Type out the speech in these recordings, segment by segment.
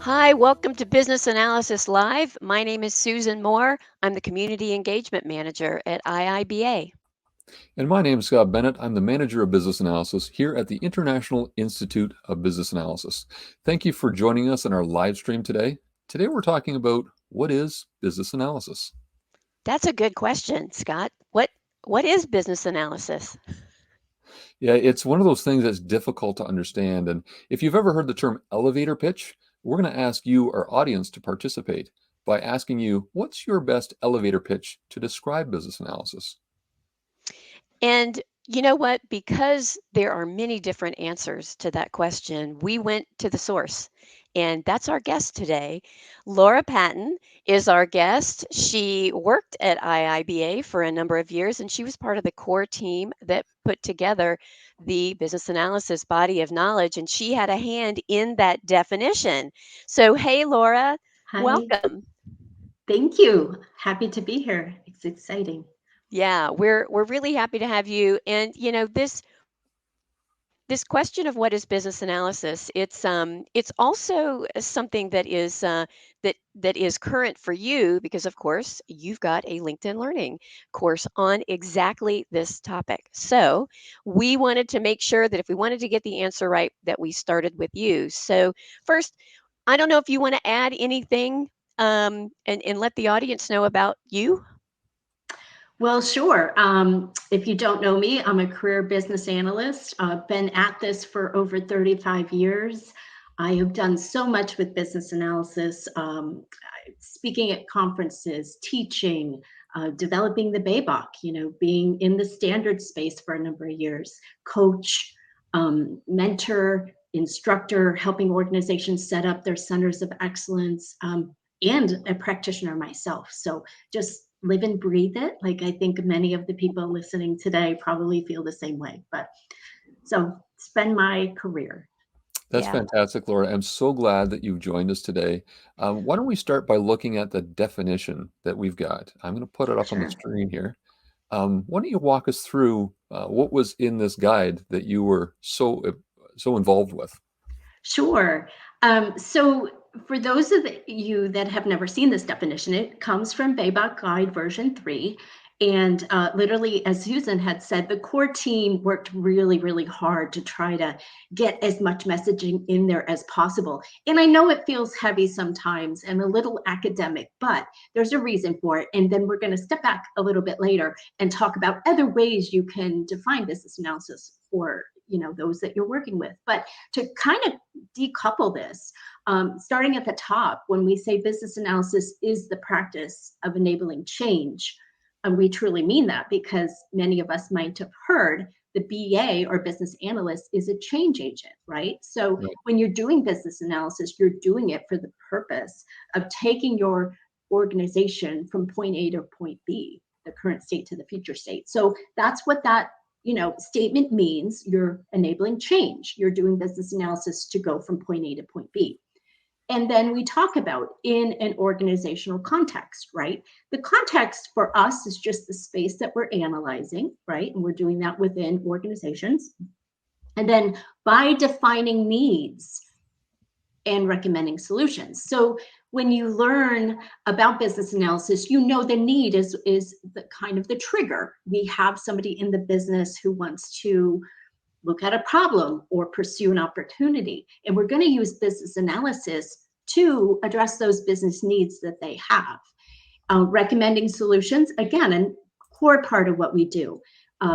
Hi, welcome to Business Analysis Live. My name is Susan Moore. I'm the Community Engagement Manager at IIBA. And my name is Scott Bennett. I'm the Manager of Business Analysis here at the International Institute of Business Analysis. Thank you for joining us in our live stream today. Today we're talking about what is business analysis. That's a good question, Scott. What is business analysis? Yeah, it's one of those things that's difficult to understand. And if you've ever heard the term elevator pitch, we're going to ask you, our audience, to participate by asking you, what's your best elevator pitch to describe business analysis? And you know what? Because there are many different answers to that question, we went to the source. And that's our guest today. Laura Paton is our guest. She worked at IIBA for a number of years, and she was part of the core team that put together the business analysis body of knowledge. And she had a hand in that definition. So, hey, Laura, Hi, welcome. thank you. Happy to be here. It's exciting. Yeah, we're really happy to have you. And this question of what is business analysis, it's also something that is current for you because of course you've got a LinkedIn Learning course on exactly this topic. So we wanted to make sure that if we wanted to get the answer right, that we started with you. So first, I don't know if you want to add anything and let the audience know about you. Well, sure. If you don't know me, I'm a career business analyst. I've been at this for over 35 years. I have done so much with business analysis, speaking at conferences, teaching, developing the BABOK, being in the standard space for a number of years, coach, mentor, instructor, helping organizations set up their centers of excellence, and a practitioner myself. So just live and breathe it. Like I think many of the people listening today probably feel the same way. But so spend my career. That's Yeah, fantastic, Laura. I'm so glad that you've joined us today. Why don't we start by looking at the definition that we've got? I'm going to put it up on the Sure. screen here. Why don't you walk us through what was in this guide that you were so involved with? Sure. So for those of you that have never seen this definition, it comes from BABOK Guide version 3. And literally, as Susan had said, the core team worked really, really hard to try to get as much messaging in there as possible. And I know it feels heavy sometimes and a little academic, but there's a reason for it. And then we're going to step back a little bit later and talk about other ways you can define business analysis for those that you're working with. But to kind of decouple this, starting at the top, when we say business analysis is the practice of enabling change, and we truly mean that because many of us might have heard the BA or business analyst is a change agent, right? So Right. when you're doing business analysis, you're doing it for the purpose of taking your organization from point A to point B, the current state to the future state. So that's what that statement means. You're enabling change. You're doing business analysis to go from point A to point B. And then we talk about in an organizational context, right? The context for us is just the space that we're analyzing, right? And we're doing that within organizations. And then by defining needs and recommending solutions. So when you learn about business analysis, the need is the kind of the trigger. We have somebody in the business who wants to look at a problem or pursue an opportunity. And we're going to use business analysis to address those business needs that they have. Recommending solutions, again, a core part of what we do.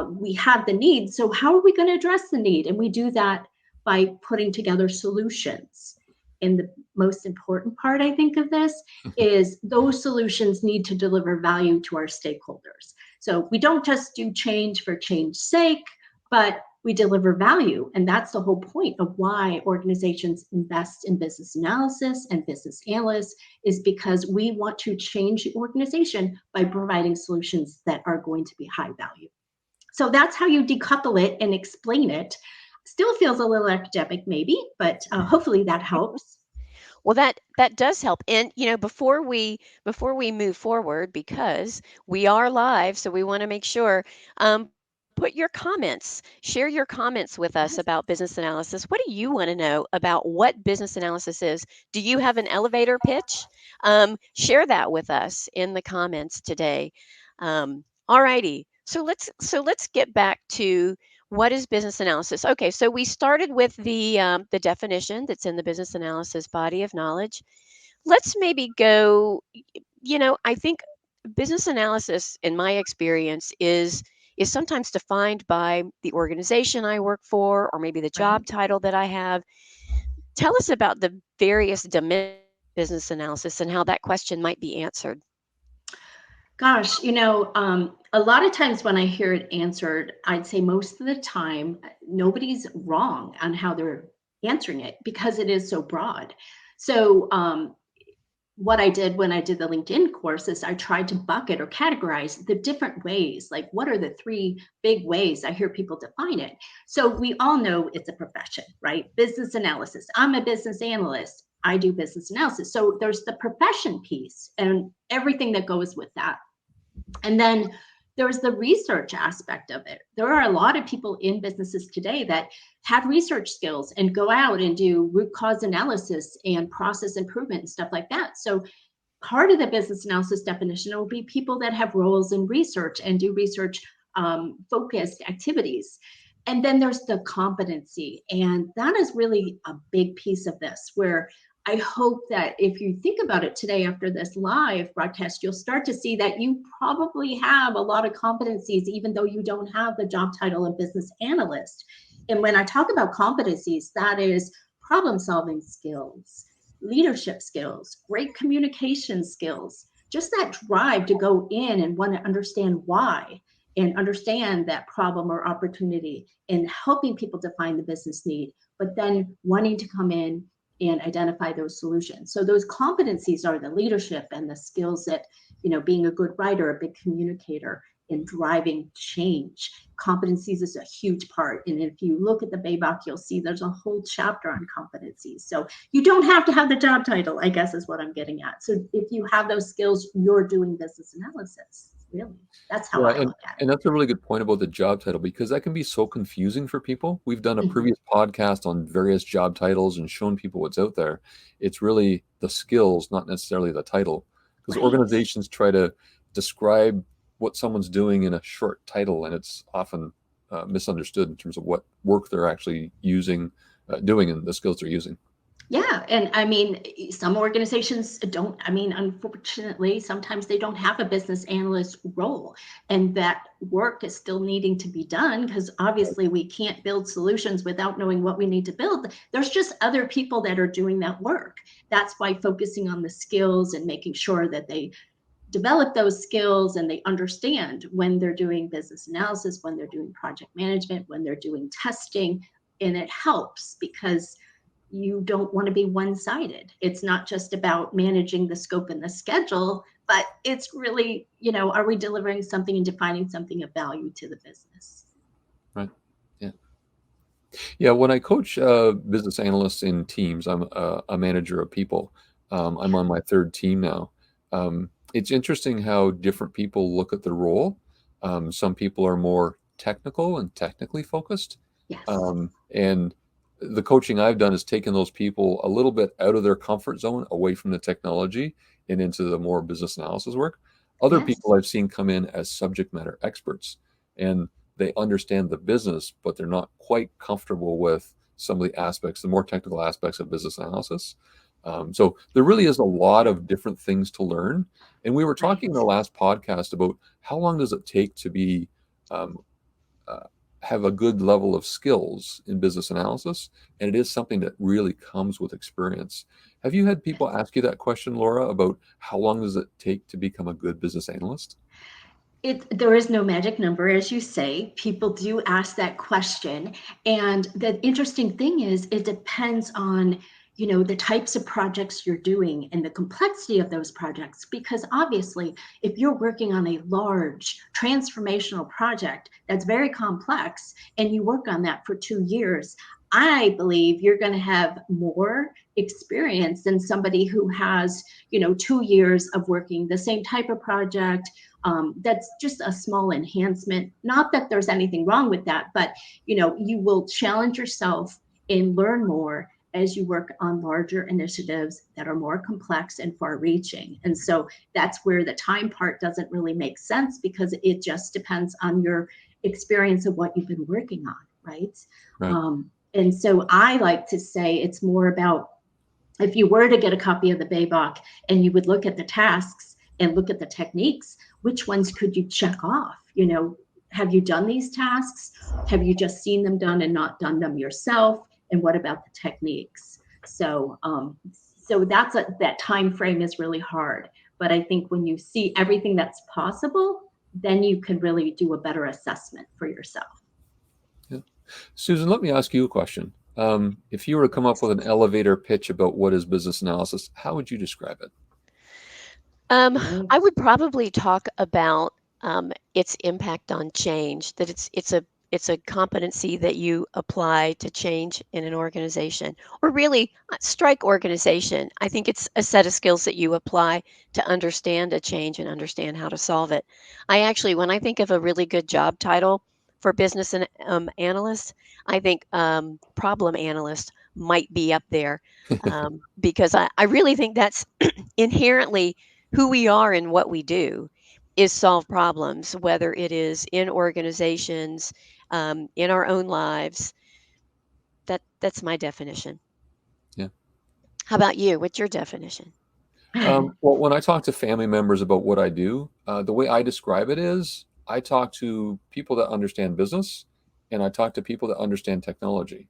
We have the need, so how are we going to address the need? And we do that by putting together solutions. And the most important part, I think, of this is those solutions need to deliver value to our stakeholders. So we don't just do change for change's sake, but we deliver value. And that's the whole point of why organizations invest in business analysis and business analysts, is because we want to change the organization by providing solutions that are going to be high value. So that's how you decouple it and explain it. Still feels a little academic, maybe, but hopefully that helps. well, that does help. And before we move forward, because we are live, so we want to make sure. put your comments, share your comments with us Yes. about business analysis. What do you want to know about what business analysis is? Do you have an elevator pitch? Share that with us in the comments today. All righty. So let's get back to what is business analysis. Okay, so we started with the definition that's in the business analysis body of knowledge. Let's maybe go, I think business analysis, in my experience, is sometimes defined by the organization I work for or maybe the Right. job title that I have. Tell us about the various dimensions of business analysis and how that question might be answered. Gosh, a lot of times when I hear it answered, I'd say most of the time, nobody's wrong on how they're answering it because it is so broad. So, what I did when I did the LinkedIn course is I tried to bucket or categorize the different ways. Like, what are the three big ways I hear people define it? So, we all know it's a profession, right? Business analysis. I'm a business analyst. I do business analysis. So, there's the profession piece and everything that goes with that. And then there's the research aspect of it. There are a lot of people in businesses today that have research skills and go out and do root cause analysis and process improvement and stuff like that. So part of the business analysis definition will be people that have roles in research and do research focused activities. And then there's the competency. And that is really a big piece of this, where I hope that if you think about it today after this live broadcast, you'll start to see that you probably have a lot of competencies, even though you don't have the job title of business analyst. And when I talk about competencies, that is problem solving skills, leadership skills, great communication skills, just that drive to go in and want to understand why and understand that problem or opportunity and helping people define the business need, but then wanting to come in and identify those solutions. So those competencies are the leadership and the skills that, being a good writer, a big communicator, in driving change. Competencies is a huge part. And if you look at the BABOK, you'll see there's a whole chapter on competencies. So you don't have to have the job title, I guess is what I'm getting at. So if you have those skills, you're doing business analysis. Really, that's how Yeah, I look at and that's a really good point about the job title because that can be so confusing for people. We've done a it. Mhm. previous podcast on various job titles and shown people what's out there. It's really the skills, not necessarily the title, because Right. organizations try to describe what someone's doing in a short title, and it's often misunderstood in terms of what work they're actually doing, and the skills they're using. Yeah, and I mean, some organizations don't, I mean, unfortunately, sometimes they don't have a business analyst role, and that work is still needing to be done because obviously we can't build solutions without knowing what we need to build. There's just other people that are doing that work. That's why focusing on the skills and making sure that they develop those skills and they understand when they're doing business analysis, when they're doing project management, when they're doing testing, and it helps because you don't want to be one-sided. It's not just about managing the scope and the schedule, but it's really, are we delivering something and defining something of value to the business? Right. Yeah. Yeah, when I coach business analysts in teams, I'm a manager of people. I'm Yeah. on my third team now. It's interesting how different people look at the role. Some people are more technical and technically focused. Yes. And the coaching I've done is taken those people a little bit out of their comfort zone, away from the technology and into the more business analysis work. Other Yes. people I've seen come in as subject matter experts. And they understand the business, but they're not quite comfortable with some of the aspects, the more technical aspects of business analysis. So there really is a lot of different things to learn. And we were talking in Right. the last podcast about how long does it take to be um, uh, have a good level of skills in business analysis, and it is something that really comes with experience. Have you had people Yes. ask you that question, Laura, about how long does it take to become a good business analyst? There is no magic number, as you say. People do ask that question. And the interesting thing is it depends on, the types of projects you're doing and the complexity of those projects. Because obviously, if you're working on a large transformational project that's very complex and you work on that for 2 years, I believe you're going to have more experience than somebody who has, 2 years of working the same type of project That's just a small enhancement. Not that there's anything wrong with that, but you will challenge yourself and learn more as you work on larger initiatives that are more complex and far reaching. And so that's where the time part doesn't really make sense, because it just depends on your experience of what you've been working on, right? Right. And so I like to say it's more about, if you were to get a copy of the BABOK and you would look at the tasks and look at the techniques, which ones could you check off? Have you done these tasks? Have you just seen them done and not done them yourself? And what about the techniques? So that time frame is really hard. But I think when you see everything that's possible, then you can really do a better assessment for yourself. Yeah. Susan, let me ask you a question. If you were to come up with an elevator pitch about what is business analysis, how would you describe it? I would probably talk about its impact on change. That it's a competency that you apply to change in an organization, or really strike organization. I think it's a set of skills that you apply to understand a change and understand how to solve it. I actually, when I think of a really good job title for business and analyst, I think problem analyst might be up there, because I really think that's inherently who we are and what we do is solve problems, whether it is in organizations, in our own lives. That's my definition. Yeah. How about you? What's your definition? Well, when I talk to family members about what I do, the way I describe it is I talk to people that understand business and I talk to people that understand technology.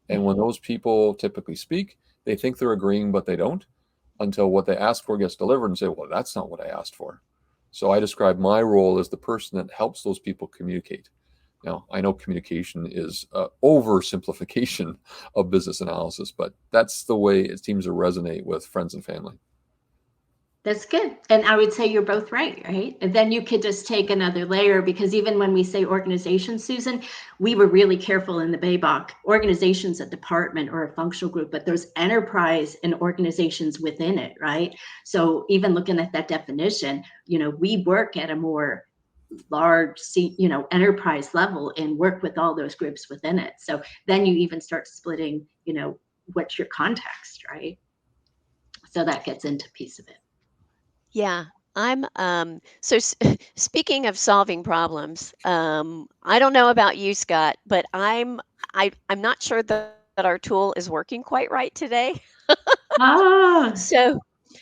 And when those people typically speak, they think they're agreeing, but they don't, until what they ask for gets delivered and say, well, that's not what I asked for. So I describe my role as the person that helps those people communicate. Now, I know communication is oversimplification of business analysis, but that's the way it seems to resonate with friends and family. That's good. And I would say you're both right, right? And then you could just take another layer, because even when we say organization, Susan, we were really careful in the BABOK. Organization's a department or a functional group, but there's enterprise and organizations within it, right? So even looking at that definition, we work at a more large, enterprise level and work with all those groups within it. So then you even start splitting, what's your context, right? So that gets into a piece of it. Yeah, I'm speaking of solving problems, I don't know about you, Scott, but I'm not sure that our tool is working quite right today. Ah,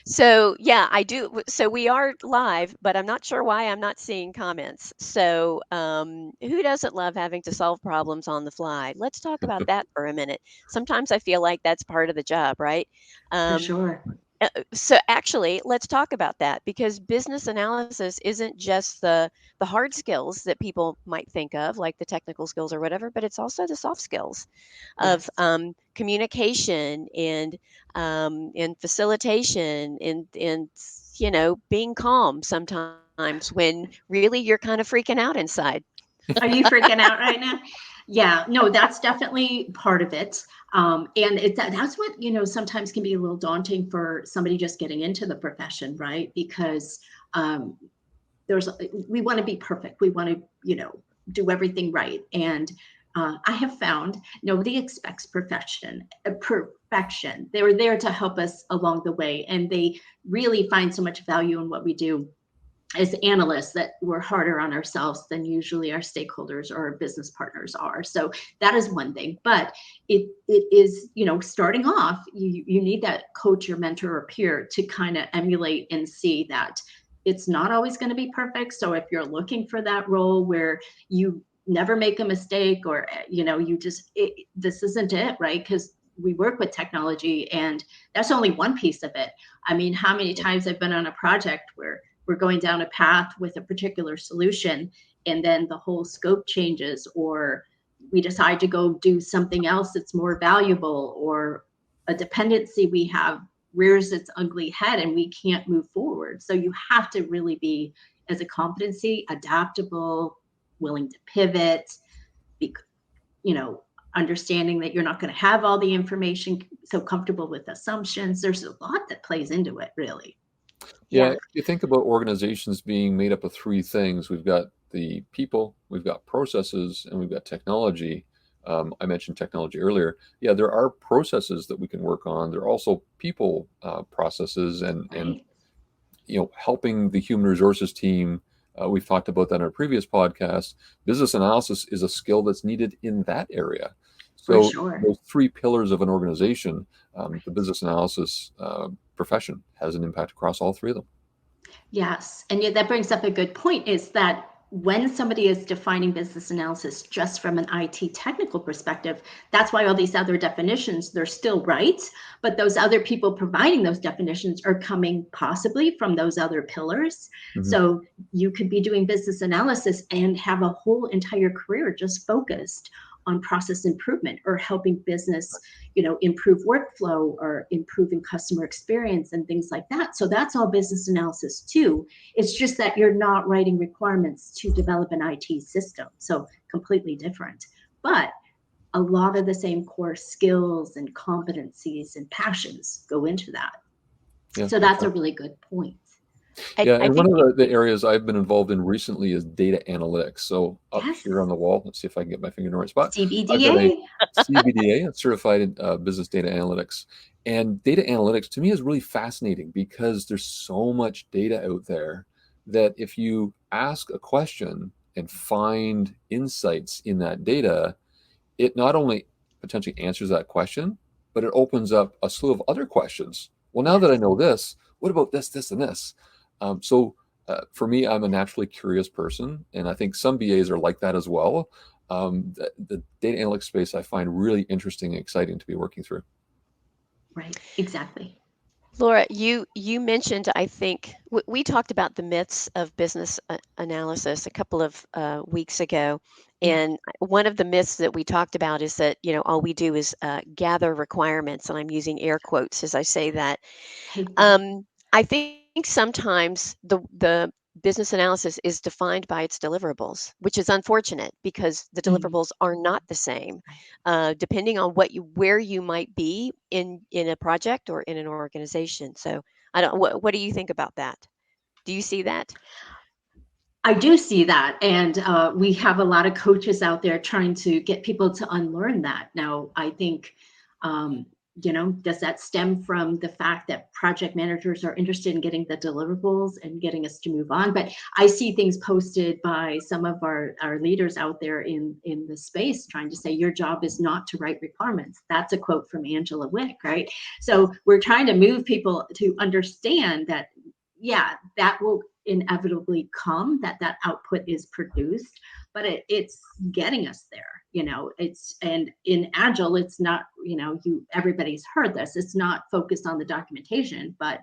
So yeah, I do. So we are live, but I'm not sure why I'm not seeing comments. So who doesn't love having to solve problems on the fly? Let's talk about that for a minute. Sometimes I feel like that's part of the job, right? for Um, sure. so actually, let's talk about that, because business analysis isn't just the hard skills that people might think of, like the technical skills or whatever, but it's also the soft skills of Yes. communication and facilitation and being calm sometimes when really you're kind of freaking out inside. Are you freaking out right now? Yeah, no, that's definitely part of it. And that's what, sometimes can be a little daunting for somebody just getting into the profession, right? Because um, we want to be perfect. We want to, do everything right. And I have found nobody expects perfection. They were there to help us along the way. And they really find so much value in what we do as analysts, that we're harder on ourselves than usually our stakeholders or our business partners are. So that is one thing. But it is, starting off, you need that coach or mentor or peer to kind of emulate and see that it's not always going to be perfect. So if you're looking for that role where you never make a mistake, or you just this isn't it, right? Because we work with technology and that's only one piece of it. I mean, how many times I've been on a project where we're going down a path with a particular solution and then the whole scope changes, or we decide to go do something else that's more valuable, or a dependency we have rears its ugly head and we can't move forward. So you have to really be, as a competency, adaptable, willing to pivot, be, understanding that you're not going to have all the information, so comfortable with assumptions. There's a lot that plays into it, really. Yeah, Yeah, if you think about organizations being made up of three things, we've got the people, we've got processes, and we've got technology. I mentioned technology earlier. Yeah, there are processes that we can work on. There are also people processes, and right. helping the human resources team. We've talked about that in our previous podcast. Business analysis is a skill that's needed in that area. For So sure. those three pillars of an organization, the business analysis profession has an impact across all three of them. Yes. And yet that brings up a good point is that when somebody is defining business analysis just from an IT technical perspective, that's why all these other definitions, they're still right. But those other people providing those definitions are coming possibly from those other pillars. Mhm. So you could be doing business analysis and have a whole entire career just focused on process improvement or helping business improve workflow or improving customer experience and things like that. So that's all business analysis too. It's just that you're not writing requirements to develop an IT system. So completely different. But a lot of the same core skills and competencies and passions go into that. Yeah, So that's that's right. a really good point. Yeah, I and one think of the areas I've been involved in recently is data analytics. So up Yes. here on the wall, let's see if I can get my finger in the right spot. I've got a CBDA. CBDA, Certified in Business Data Analytics. And data analytics to me is really fascinating because there's so much data out there that if you ask a question and find insights in that data, it not only potentially answers that question, but it opens up a slew of other questions. Well, now that I Yes. know this, what about this, this, and this? So for me, I'm a naturally curious person, and I think some BAs are like that as well. The data analytics space I find really interesting and exciting to be working through. Right. Exactly. Laura, you mentioned, I think we talked about the myths of business analysis a couple of weeks ago, Yeah. and one of the myths that we talked about is that all we do is gather requirements, and I'm using air quotes as I say that. Hate that. I think sometimes the business analysis is defined by its deliverables, which is unfortunate because the Mhm. deliverables are not the same, Right. depending on where you might be in a project or in an organization. So I don't. What do you think about that? Do you see that? I do see that, and we have a lot of coaches out there trying to get people to unlearn that. Now, I think, um, does that stem from the fact that project managers are interested in getting the deliverables and getting us to move on? But I see things posted by some of our leaders out there in the space trying to say your job is not to write requirements. That's a quote from Angela Wick, right? So we're trying to move people to understand that yeah, that will inevitably come, that output is produced, but it's getting us there. It's, and in agile it's not, you everybody's heard this, it's not focused on the documentation, but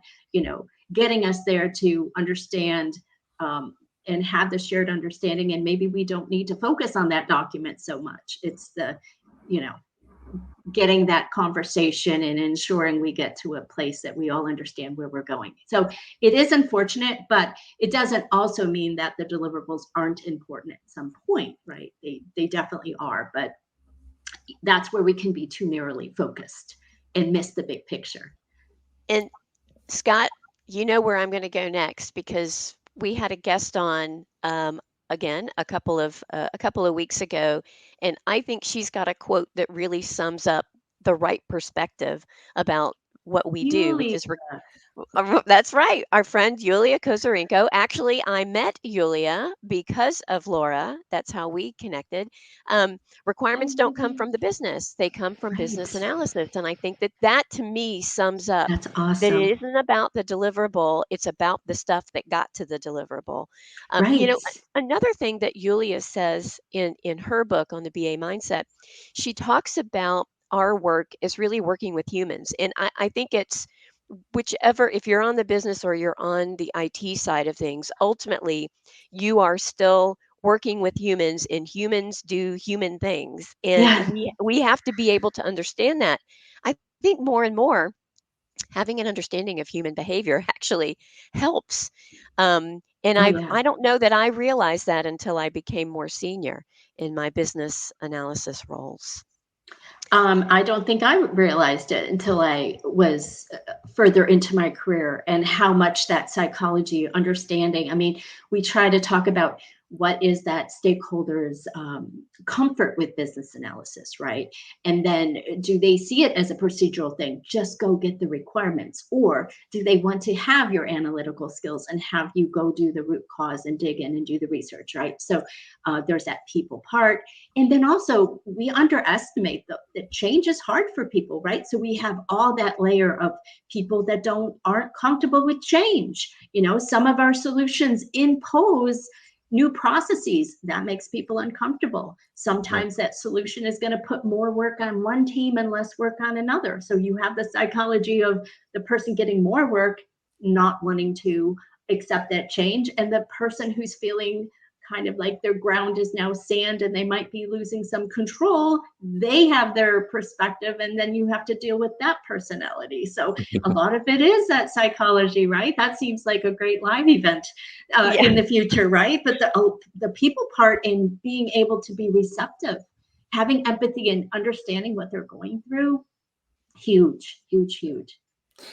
getting us there to understand, um, and have the shared understanding, and maybe we don't need to focus on that document so much. It's the you know getting that conversation and ensuring we get to a place that we all understand where we're going. So it is unfortunate, but it doesn't also mean that the deliverables aren't important at some point, right? They definitely are, but that's where we can be too narrowly focused and miss the big picture. And Scott, you know where I'm going to go next because we had a guest on again a couple of weeks ago, and I think she's got a quote that really sums up the right perspective about what we do, which Julie, is that's right. Our friend Yulia Kozarenko. Actually, I met Yulia because of Laura. That's how we connected. Requirements oh, don't come from the business, they come from business right. analysis. And I think that to me sums up That's that awesome. it isn't about the deliverable, it's about the stuff that got to the deliverable. Right. Another thing that Yulia says in her book on the BA mindset, she talks about our work is really working with humans. And I think it's whichever, if you're on the business or you're on the IT side of things, ultimately you are still working with humans and humans do human things. And Yeah. we have to be able to understand that. I think more and more having an understanding of human behavior actually helps. And Oh I yeah. don't know that I realized that until I became more senior in my business analysis roles. I don't think I realized it until I was further into my career, and how much that psychology understanding. I mean, we try to talk about what is that stakeholders comfort with business analysis, right? And then do they see it as a procedural thing, just go get the requirements, or do they want to have your analytical skills and have you go do the root cause and dig in and do the research, right? So there's that people part. And then also we underestimate that change is hard for people, right? So we have all that layer of people that aren't comfortable with change. You know, some of our solutions impose new processes that makes people uncomfortable. Right. Sometimes that solution is going to put more work on one team and less work on another. So you have the psychology of the person getting more work, not wanting to accept that change, and the person who's feeling kind of like their ground is now sand and they might be losing some control, they have their perspective, and then you have to deal with that personality. So a lot of it is that psychology, right? That seems like a great live event Yeah. in the future, right? But the people part, in being able to be receptive, having empathy and understanding what they're going through, huge, huge, huge.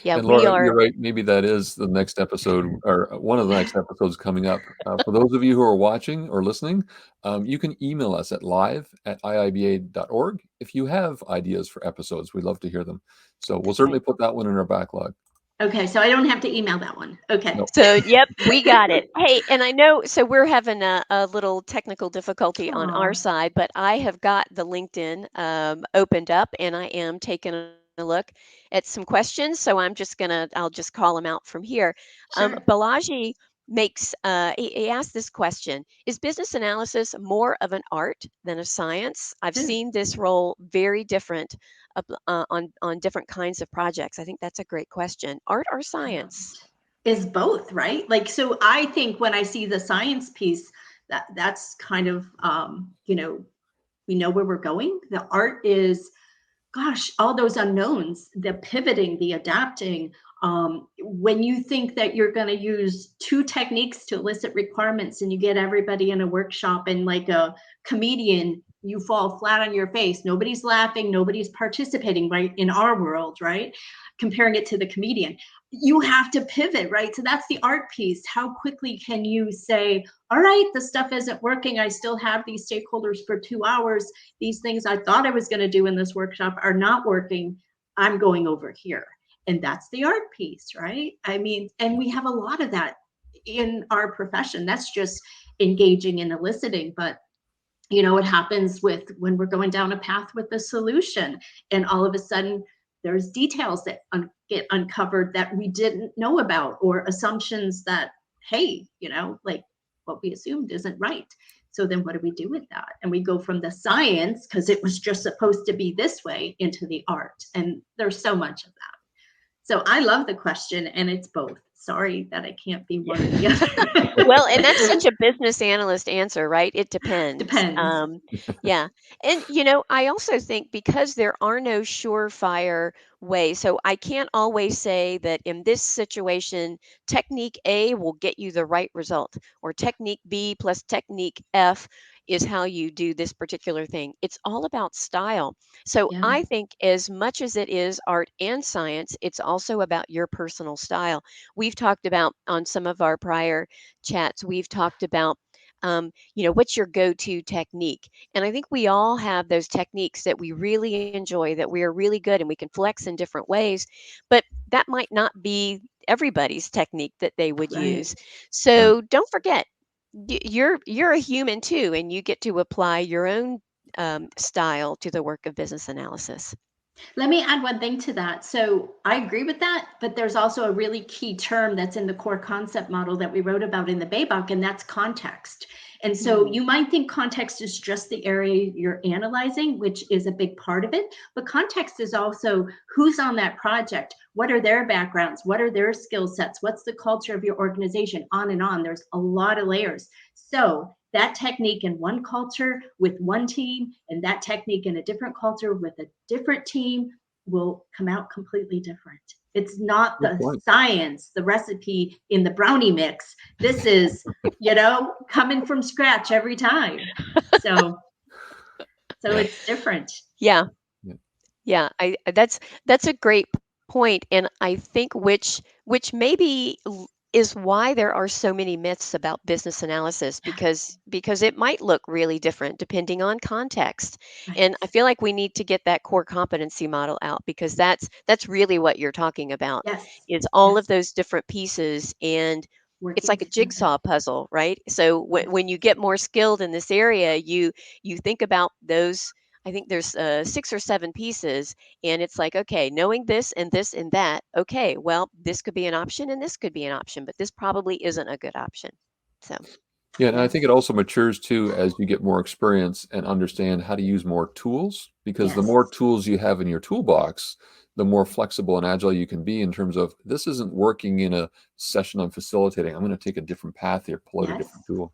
Yeah, And we Laura, are. you're right. Maybe that is the next episode, or one of the next episodes coming up. For those of you who are watching or listening, you can email us at live@iiba.org if you have ideas for episodes. We'd love to hear them. So we'll certainly Okay. put that one in our backlog. Okay, so I don't have to email that one. Okay. No. So, yep, we got it. Hey, and I know, so we're having a little technical difficulty on our Oh, side, but I have got the LinkedIn opened up and I am taking a look at some questions. So I'll just call them out from here. sure. Balaji he asked this question: is business analysis more of an art than a science? I've Ooh. seen this role very different on different kinds of projects. I think that's a great question. Art or I love science? it. Is both, right? Like, so I think when I see the science piece, that's kind of, we know where we're going. The art is, gosh, all those unknowns, the pivoting, the adapting. When you think that you're going to use two techniques to elicit requirements and you get everybody in a workshop, and like a comedian, you fall flat on your face. Nobody's laughing, nobody's participating, right? In our world, right? Comparing it to the comedian, you have to pivot, right? So that's the art piece. How quickly can you say, all right, the stuff isn't working. I still have these stakeholders for 2 hours. These things I thought I was going to do in this workshop are not working. I'm going over here. And that's the art piece, right? I mean, and we have a lot of that in our profession. That's just engaging and eliciting. But it happens with when we're going down a path with the solution, and all of a sudden there's details that get uncovered that we didn't know about, or assumptions that, hey, like what we assumed isn't right. So then what do we do with that? And we go from the science, because it was just supposed to be this way, into the art. And there's so much of that. So I love the question, and it's both. Sorry that I can't be one or the Well, and that's other. such a business analyst answer, right? It depends. Depends. Yeah. And, I also think because there are no surefire ways, so I can't always say that in this situation, technique A will get you the right result, or technique B plus technique F is how you do this particular thing. It's all about style. So Yeah. I think as much as it is art and science, it's also about your personal style. We've talked about on some of our prior chats, we've talked about, what's your go to technique? And I think we all have those techniques that we really enjoy, that we are really good and we can flex in different ways, but that might not be everybody's technique that they would Right. use. Right. So don't forget, you're a human too, and you get to apply your own style to the work of business analysis. Let me add one thing to that. So I agree with that, but there's also a really key term that's in the core concept model that we wrote about in the BABOK, and that's context. And so Hmm. you might think context is just the area you're analyzing, which is a big part of it. But context is also who's on that project, what are their backgrounds, what are their skill sets, what's the culture of your organization, on and on. There's a lot of layers. So that technique in one culture with one team, and that technique in a different culture with a different team, will come out completely different. It's not Good the point. science, the recipe in the brownie mix. This is, coming from scratch every time. So so Yeah. it's different. Yeah. Yeah. Yeah, that's a great point. point, and I think which maybe is why there are so many myths about business analysis, because it might look really different depending on context. Right. And I feel like we need to get that core competency model out, because that's really what you're talking about, Yes. is all of Yes. those different pieces, and it's Working like a together. jigsaw puzzle, right? So Yes. when you get more skilled in this area, you think about those. I think there's 6 or 7 pieces, and it's like, okay, knowing this and that, okay, well, this could be an option and this could be an option, but this probably isn't a good option. So, Yeah, and I think Yes. it also matures too as you get more experience and understand how to use more tools, because the Yes. more tools you have in your toolbox, the more flexible and agile you can be in terms of this isn't working in a session I'm facilitating. I'm going to take a different path here, pull out a different Yes. tool.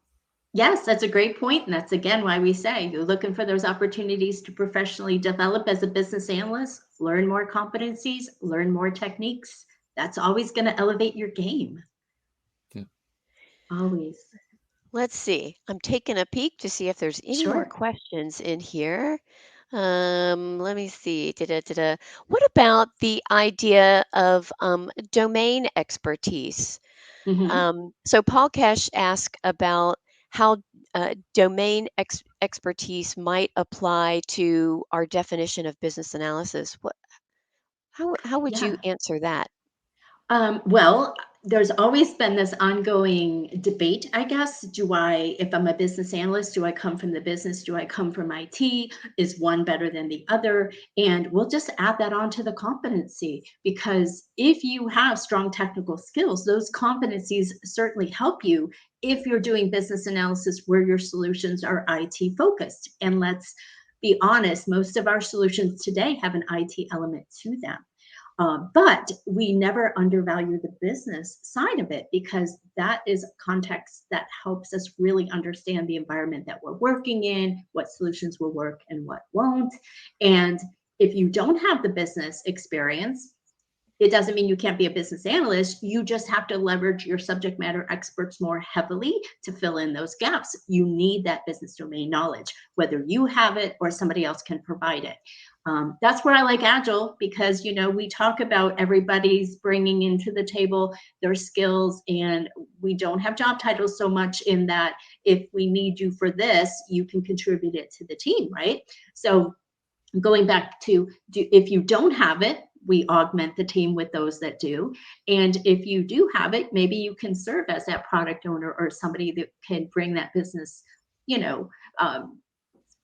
Yes, that's a great point, and that's again why we say you're looking for those opportunities to professionally develop as a business analyst, learn more competencies, learn more techniques. That's always going to elevate your game. Yeah. Always. let's see. I'm taking a peek to see if there's any more Sure. questions in here. Let me see. What about the idea of domain expertise? Hmm. So Paul Kesh asked about how domain expertise might apply to our definition of business analysis. How would you Yeah. answer that? Well, there's always been this ongoing debate, I guess. If I'm a business analyst, do I come from the business? Do I come from IT? Is one better than the other? And we'll just add that on to the competency, because if you have strong technical skills, those competencies certainly help you if you're doing business analysis where your solutions are IT focused. And let's be honest, most of our solutions today have an IT element to them. But we never undervalue the business side of it, because that is context that helps us really understand the environment that we're working in, what solutions will work and what won't. And if you don't have the business experience, it doesn't mean you can't be a business analyst. You just have to leverage your subject matter experts more heavily to fill in those gaps. You need that business domain knowledge, whether you have it or somebody else can provide it. That's where I like Agile, because we talk about everybody's bringing into the table their skills, and we don't have job titles so much in that. If we need you for this, you can contribute it to the team, right? So going back to, if you don't have it, we augment the team with those that do. And if you do have it, maybe you can serve as that product owner or somebody that can bring that business, you know, um,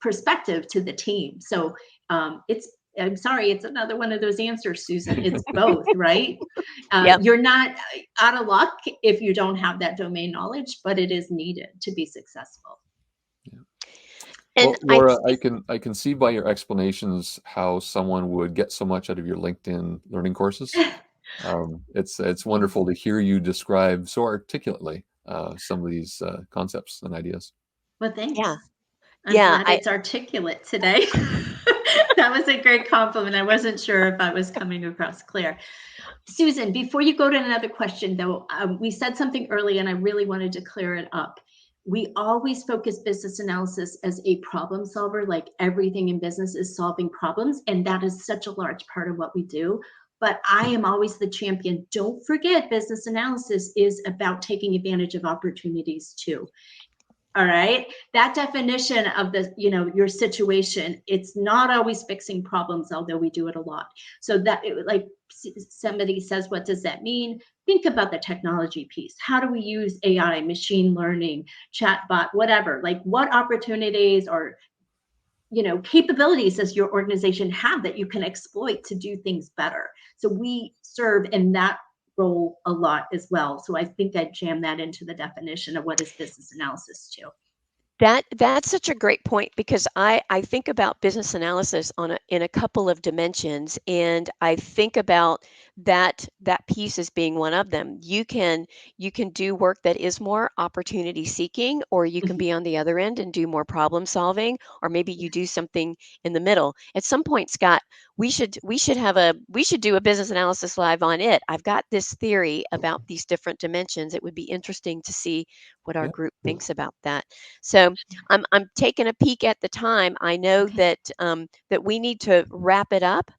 perspective to the team. So it's, I'm sorry, it's another one of those answers, Susan. It's both, right? Yep. You're not out of luck if you don't have that domain knowledge, but it is needed to be successful. Yeah. And Well, I Laura, I think, can I can see by your explanations how someone would get so much out of your LinkedIn learning courses. It's Thanks. wonderful to hear you describe so articulately some of these concepts and ideas. Well, yeah, thanks. I'm yeah, glad it's articulate today. That was a great compliment. I wasn't sure if I was coming across clear. Susan, before you go to another question, though, we said something early and I really wanted to clear it up. We always focus business analysis as a problem solver, like everything in business is solving problems. And that is such a large part of what we do. But I am always the champion. Don't forget, business analysis is about taking advantage of opportunities too. All right. That definition of the, your situation, it's not always fixing problems, although we do it a lot. So that like somebody says, what does that mean? Think about the technology piece. How do we use AI, machine learning, chatbot, whatever? Like what opportunities or capabilities does your organization have that you can exploit to do things better? So we serve in that role a lot as well. So I think I jam that into the definition of what is business analysis too. that's such a great point, because I think about business analysis in a couple of dimensions, and I think about that piece as being one of them. You can do work that is more opportunity seeking, or you can Mhm. be on the other end and do more problem solving, or maybe you do something in the middle. At some point, Scott, we should do a business analysis live on it. I've got this theory about these different dimensions. It would be interesting to see what our Yeah. group thinks about that. So I'm taking a peek at the time. I know Okay. that we need to wrap it up.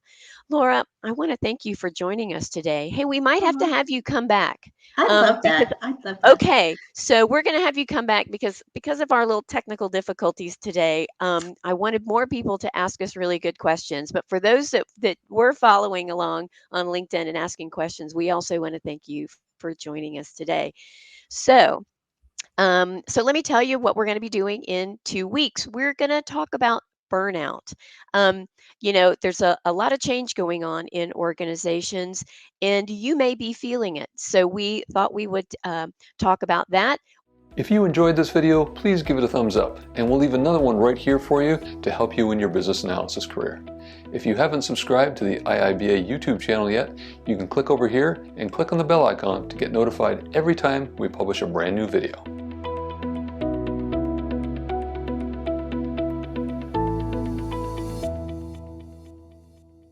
Laura, I want to thank you for joining us today. Hey, we might have to Uh-huh. have you come back I'd love because that. I'd love that. okay, so we're going to have you come back because of our little technical difficulties today. I wanted more people to ask us really good questions, but for those that were following along on LinkedIn and asking questions, we also want to thank you for joining us today. So, so let me tell you what we're going to be doing in 2 weeks. We're going to talk about burnout. Um, there's a lot of change going on in organizations, and you may be feeling it. So we thought we would talk about that. If you enjoyed this video, please give it a thumbs up, and we'll leave another one right here for you to help you in your business analysis career. If you haven't subscribed to the IIBA YouTube channel yet, you can click over here and click on the bell icon to get notified every time we publish a brand new video.